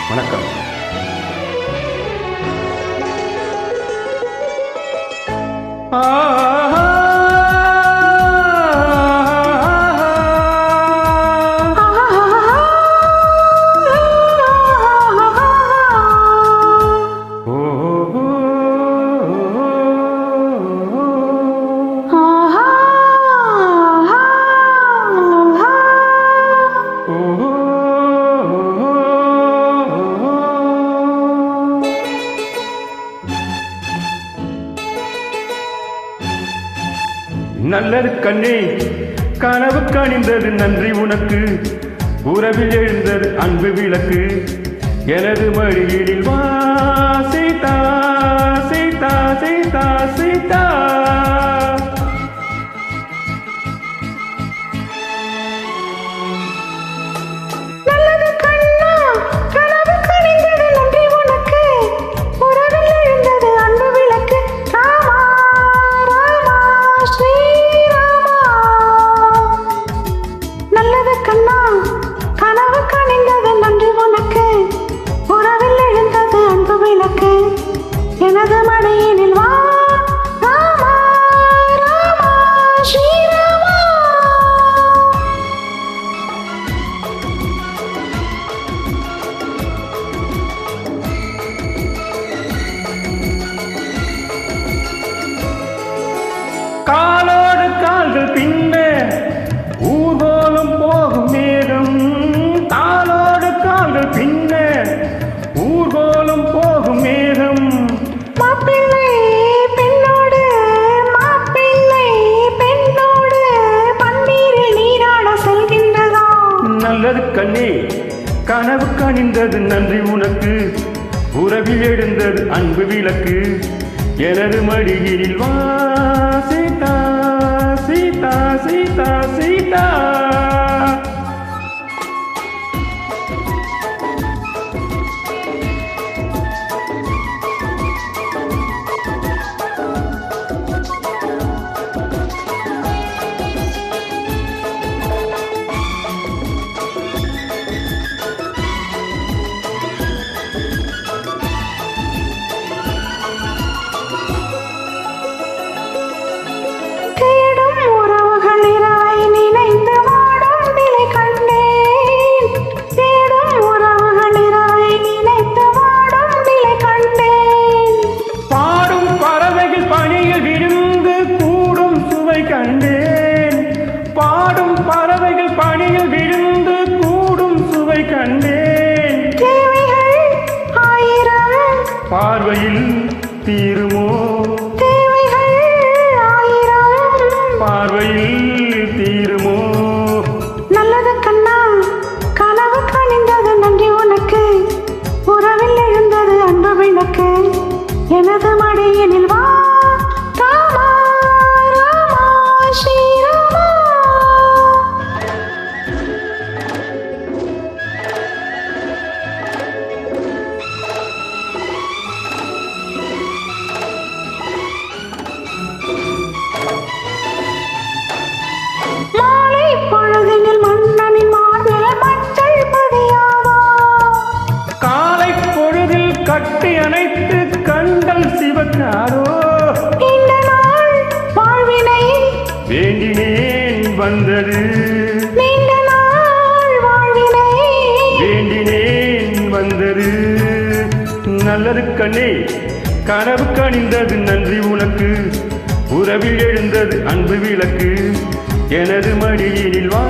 வணக்கம். நல்லது கண்ணே, கனவு கணிந்தது நன்றி உனக்கு. உறவில் எழுந்தது அன்பு விளக்கு. எனது மடியினில் வா சீதா சீதா சீதா சீதா. எனது மடியினில் வா ராமா ராமா ஸ்ரீராமா. காலோடு கால்கள் பின்ன ஊர்வலம் போகும் மேகம். காலோடு கால்கள் பின்ன ஊர்வலம் போகும் மேகம். மாப்பிள்ளை பெண்ணோடு மாப்பிள்ளை பெண்ணோடு பன்னீரில் நீராட செல்கின்றதா. நல்லது கண்ணே, கனவு கணிந்தது நன்றி உனக்கு. உறவில் எழுந்தது அன்பு விளக்கு. எனது மடியினில் வா சீதா சீதா சீதா சீதா. பாடும் பறவைகள் பணியில் விழுந்து கூடும் சுவை கண்டேன். தேவைகள் ஆயிரம் பார்வையில் தீருமோ. தேவைகள் ஆயிரம் பார்வையில் தீருமோ. நல்லது கண்ணா, கனவு கணிந்தது நன்றி உனக்கு. உறவில் எழுந்தது அன்பு விளக்கு. எனது மடியினில் வா ராமா ராமா ஸ்ரீராமா. மாலை பொழுதினில் மன்னனின் மார்பில் மஞ்சள் பதியாதா. காலை பொழுதில் கட்டி அணைத்து கண்கள் சிவக்காரோ. இந்த நாள் வாழ்வினை வேண்டினேன் வந்தது. நீண்ட நாள் வாழ்வினை வேண்டினேன் வந்தது. நல்லது கண்ணே, கனவு கணிந்தது நன்றி உனக்கு. உறவில் எழுந்தது அன்பு விளக்கு. எனது மடியினில் வா